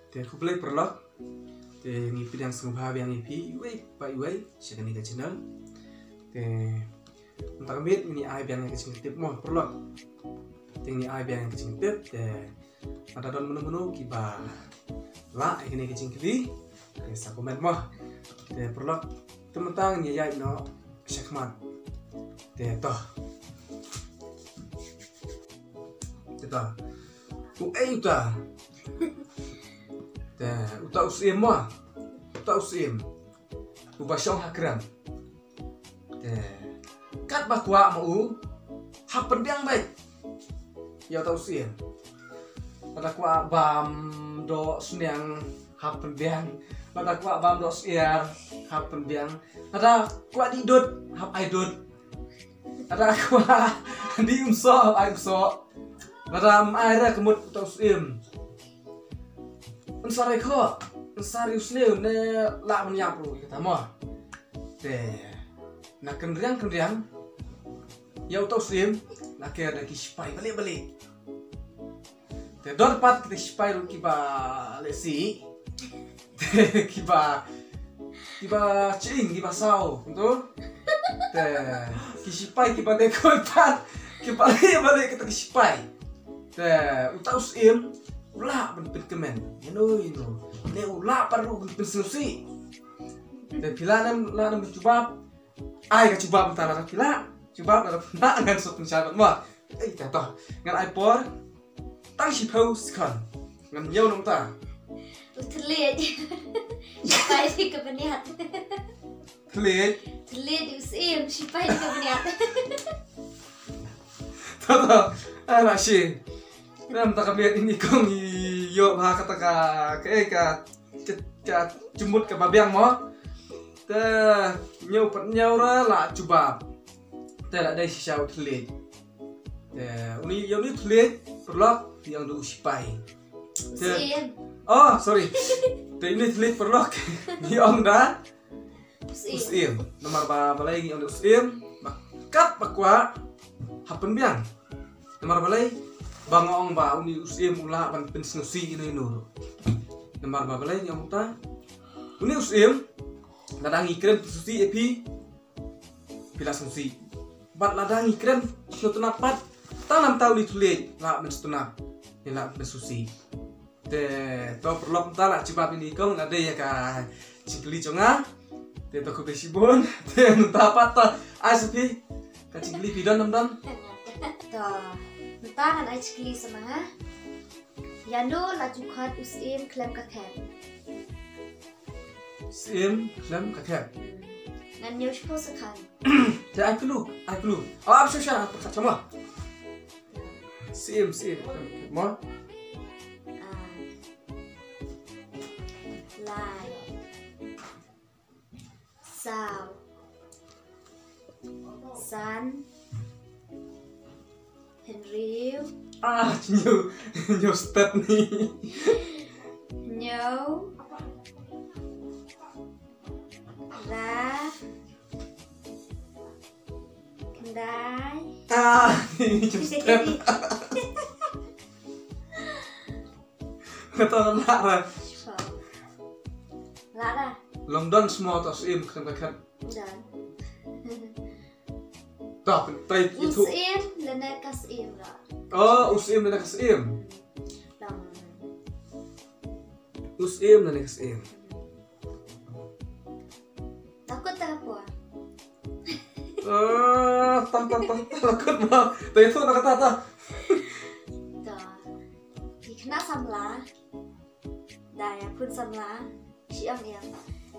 Te kublai perlok. Te ngipi yang sembah yang ngipi iwai sekan iga channel. Te untuk amit ini ai yang kecing tip mo perlok. Te ini ai yang kecing tip te ada don menu kiba la ini kecing kili. Te sa komen mo. Te perlok tementang ni yai no syakmat. Te toh. Te toh. Uta. Uta usim mo. Uta usim. Ubasyong hakram. Kat bakwa mau hapen biang baik. Ya uta usim. Pada kwa bam do sunyang hapen biang. Pada kwa bam do siar hapen biang. Ada kwa didut hap aidut. Ada kwa di umso hap aidso. Pada aira kemut uta usim. Ensari kok, ensari usneu ne la menyap lu kata mo. Nah kendriang ya utau sim, nak ada kispai balik. Dor pat kita kispai lu kiba lesi. Kiba cing kiba sao, betul? Kispai kiba dekoi pat, kiba balik kita kispai. Utau sim ulah ben kemen ino ne ulah perlu ben solusi dan bila nam coba ai ka coba antara bila coba ada ngan sot pencabat mah kata ngan ai por tang si pause kan ngan yau nom ta terlihat sipai di kebeniat terlihat usim sipai di kebeniat tahu ala sih. Nam tak lihat ini kong yo ha kata ka jemput ke babiang mo. Te nyau ra la coba. Te la dai sisau tlet. Uni yo ni tlet perlok yang du sipai. Oh, sorry. Te ini tlet perlok. Ni ong da. Usim. Nomor balai yang usim. Kat bakwa hapen biang. Nomor balai bangong ba uni usim ula ban pensusi ini nur. Nomor balai yang uta. Uni usim ladang ikren pensusi epi bila susi. Bat ladang ikren suatu napat tanam tahu ditulis la menstuna ila pensusi. Te to perlok tala cibab ini kong ada ya ka cikli conga. Te to kubesibon te nutapat to aspi ka cikli pidon nam. Tangan ai cikli semanga. Yando laju khat usim klem kakek. Usim klem kakek. Ngan nyush po sekan. Te ai kelu. Oh, apa sya sama. Usim mo. Lai. Sao. San. Henry new step nih. Nhau. Ra. Kendai. New step. Kata lara. Lara. London semua tos im kan. Dan. Top, tay itu. Usim lena kasim ra. Oh, usim lena kasim. Lang. Usim lena kasim. Takut tak apa? Takut mah. Tay itu nak kata. Dah. Dikena samla. Daya pun samla. Siam yang.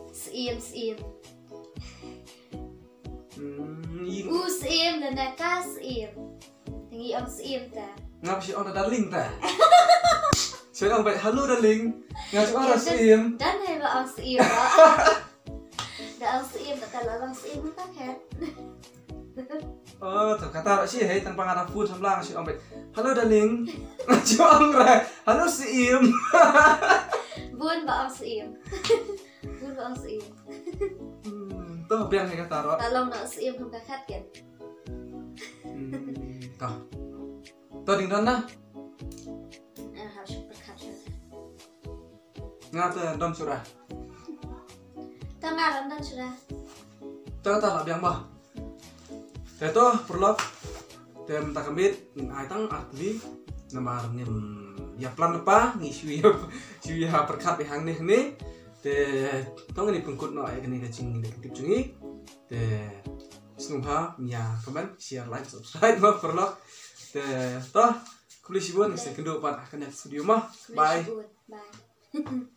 Sim. Usim dan kasim. Tinggi om sim ta. Ngapa si orang darling ta? Saya orang baik halo darling. Ngapa orang sim? Dan heba om sim. Dan om sim tak lalang sim tak kan. Oh, kata sih hei tanpa ngarap pun samlang si orang baik. Halo darling. Ngapa orang halo sim. Bun ba om sim. Bun ba om sim. Tuh biang saya kata Tolong nak sim không kakak kan. Tuh ding don na. Harus berkat. ngata don surah. Tengah dan sudah. Tak biang bah. Teto perlu tem takamit ai tang atli namar ngem ya plan apa ngi sui ha perkat hang ni te tong ni pengkut no ai kini kacing de tip cungi te snumha ya comment share like subscribe ma perlu te toh kulis sibun se kendo pan akan studio mah bye. Bye.